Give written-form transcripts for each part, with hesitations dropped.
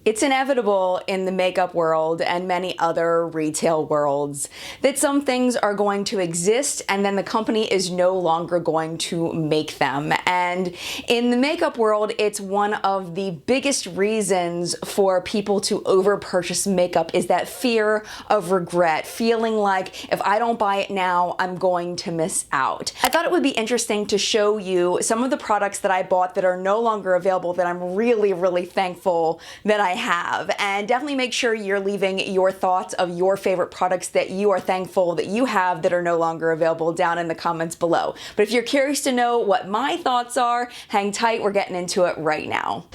It's inevitable in the makeup world and many other retail worlds that some things are going to exist and then the company is no longer going to make them. And in the makeup world, it's one of the biggest reasons for people to over-purchase makeup is that fear of regret, feeling like if I don't buy it now, I'm going to miss out. I thought it would be interesting to show you some of the products that I bought that are no longer available that I'm really, really thankful that I have. And definitely make sure you're leaving your thoughts of your favorite products that you are thankful that you have that are no longer available down in the comments below. But if you're curious to know what my thoughts are, hang tight, we're getting into it right now.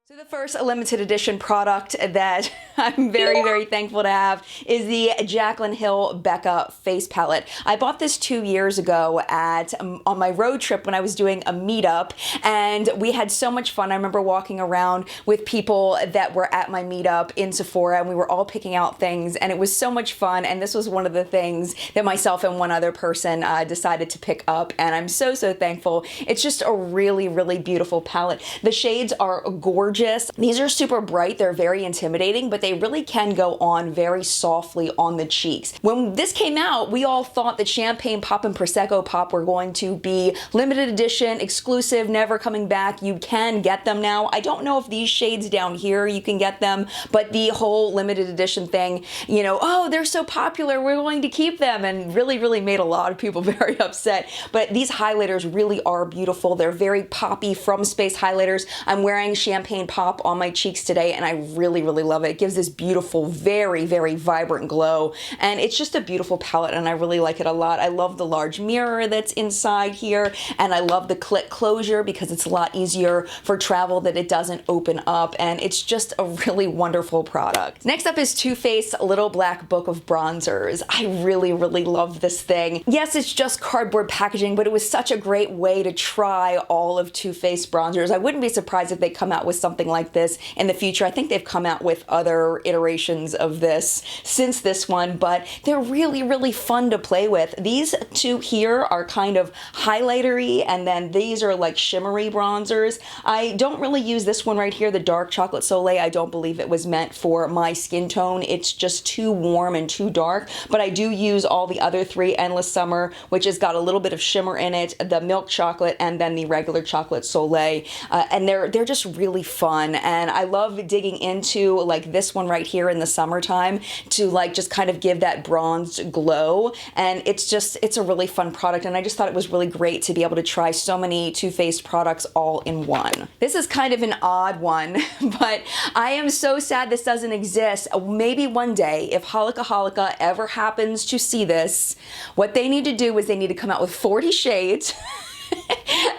So the first limited edition product that I'm very, very thankful to have is the Jaclyn Hill Becca face palette. I bought this 2 years ago on my road trip when I was doing a meetup, and we had so much fun. I remember walking around with people that were at my meetup in Sephora, and we were all picking out things, and it was so much fun. And this was one of the things that myself and one other person decided to pick up, and I'm so, so thankful. It's just a really, really beautiful palette. The shades are gorgeous. These are super bright, they're very intimidating, but they really can go on very softly on the cheeks. When this came out, we all thought that Champagne Pop and Prosecco Pop were going to be limited edition, exclusive, never coming back. You can get them now. I don't know if these shades down here you can get them, but the whole limited edition thing, you know, oh, they're so popular, we're going to keep them, and really, really made a lot of people very upset. But these highlighters really are beautiful. They're very poppy from Space highlighters. I'm wearing Champagne Pop on my cheeks today, and I really, really love it. It gives this beautiful, very, very vibrant glow, and it's just a beautiful palette, and I really like it a lot. I love the large mirror that's inside here, and I love the click closure because it's a lot easier for travel that it doesn't open up, and it's just a really wonderful product. Next up is Too Faced Little Black Book of Bronzers. I really, really love this thing. Yes, it's just cardboard packaging, but it was such a great way to try all of Too Faced bronzers. I wouldn't be surprised if they come out with something like this in the future. I think they've come out with other iterations of this since this one, but they're really, really fun to play with. These two here are kind of highlightery, and then these are like shimmery bronzers. I don't really use this one right here, the Dark Chocolate Soleil. I don't believe it was meant for my skin tone. It's just too warm and too dark, but I do use all the other three, Endless Summer, which has got a little bit of shimmer in it, the Milk Chocolate, and then the regular Chocolate Soleil, and they're just really fun. And I love digging into like this one right here in the summertime to like just kind of give that bronzed glow. And it's a really fun product. And I just thought it was really great to be able to try so many Too Faced products all in one. This is kind of an odd one, but I am so sad this doesn't exist. Maybe one day, if Holika ever happens to see this, what they need to do is they need to come out with 40 shades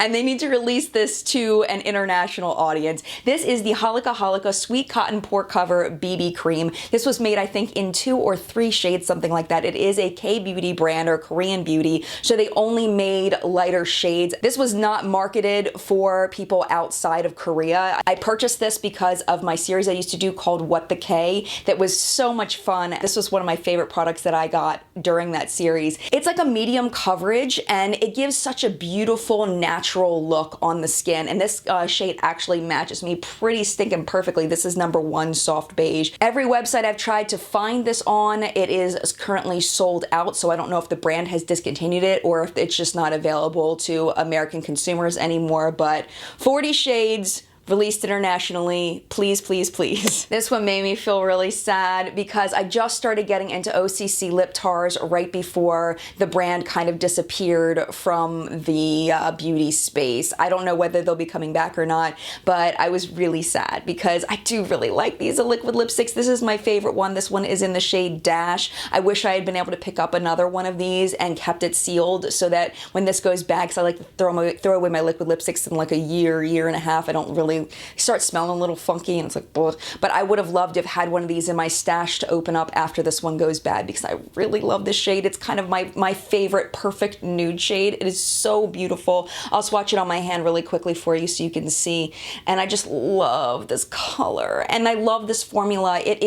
and they need to release this to an international audience. This is the Holika Sweet Cotton Pore Cover BB Cream. This was made, I think, in 2 or 3 shades, something like that. It is a K-beauty brand or Korean beauty, so they only made lighter shades. This was not marketed for people outside of Korea. I purchased this because of my series I used to do called What the K that was so much fun. This was one of my favorite products that I got during that series. It's like a medium coverage, and it gives such a beautiful natural look on the skin, and this shade actually matches me pretty stinking perfectly. This is number 1 soft beige. Every website I've tried to find this on, it is currently sold out, so I don't know if the brand has discontinued it or if it's just not available to American consumers anymore, but 40 shades released internationally, please, please, please. This one made me feel really sad because I just started getting into OCC lip tars right before the brand kind of disappeared from the beauty space. I don't know whether they'll be coming back or not, but I was really sad because I do really like these liquid lipsticks. This is my favorite one. This one is in the shade Dash. I wish I had been able to pick up another one of these and kept it sealed so that when this goes back, because I like to throw away my liquid lipsticks in like a year and a half. I don't really start smelling a little funky and it's like, ugh. But I would have loved to have had one of these in my stash to open up after this one goes bad because I really love this shade. It's kind of my favorite perfect nude shade. It is so beautiful. I'll swatch it on my hand really quickly for you so you can see. And I just love this color. And I love this formula. It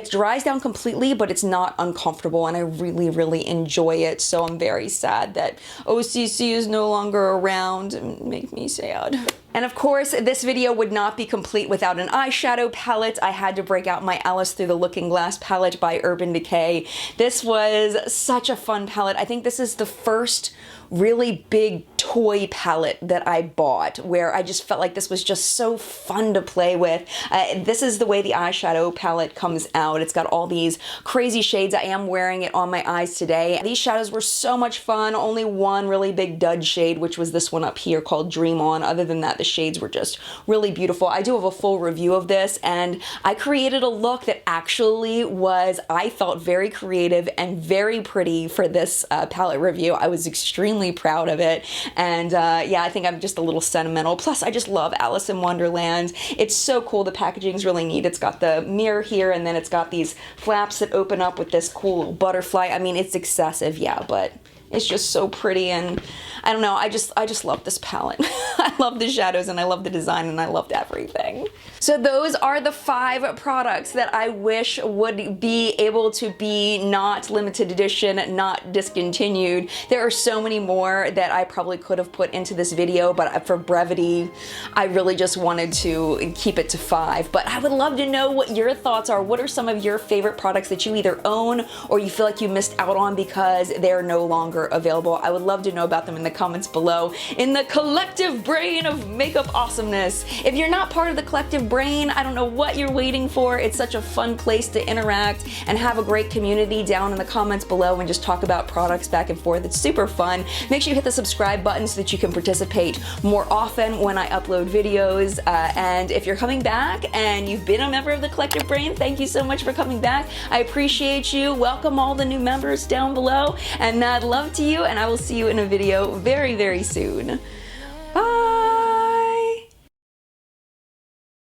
dries down completely, but it's not uncomfortable. And I really, really enjoy it. So I'm very sad that OCC is no longer around. Make me sad. And of course, this video would not be complete without an eyeshadow palette. I had to break out my Alice Through the Looking Glass palette by Urban Decay. This was such a fun palette. I think this is the first really big toy palette that I bought where I just felt like this was just so fun to play with. This is the way the eyeshadow palette comes out. It's got all these crazy shades. I am wearing it on my eyes today. These shadows were so much fun. Only one really big dud shade, which was this one up here called Dream On. Other than that, the shades were just really beautiful. I do have a full review of this, and I created a look that actually was, I felt, very creative and very pretty for this palette review. I was extremely proud of it, and yeah, I think I'm just a little sentimental. Plus, I just love Alice in Wonderland. It's so cool. The packaging's really neat. It's got the mirror here, and then it's got these flaps that open up with this cool little butterfly. I mean, it's excessive, yeah, but it's just so pretty, and I don't know, I just love this palette. I love the shadows, and I love the design, and I loved everything. So those are the 5 products that I wish would be able to be not limited edition, not discontinued. There are so many more that I probably could have put into this video, but for brevity, I really just wanted to keep it to 5. But I would love to know what your thoughts are. What are some of your favorite products that you either own or you feel like you missed out on because they're no longer available? I would love to know about them in the comments below in the collective brain of makeup awesomeness. If you're not part of the collective brain, I don't know what you're waiting for. It's such a fun place to interact and have a great community down in the comments below and just talk about products back and forth. It's super fun. Make sure you hit the subscribe button so that you can participate more often when I upload videos. And if you're coming back and you've been a member of the collective brain, thank you so much for coming back. I appreciate you. Welcome all the new members down below, and mad love to you, and I will see you in a video very, very soon.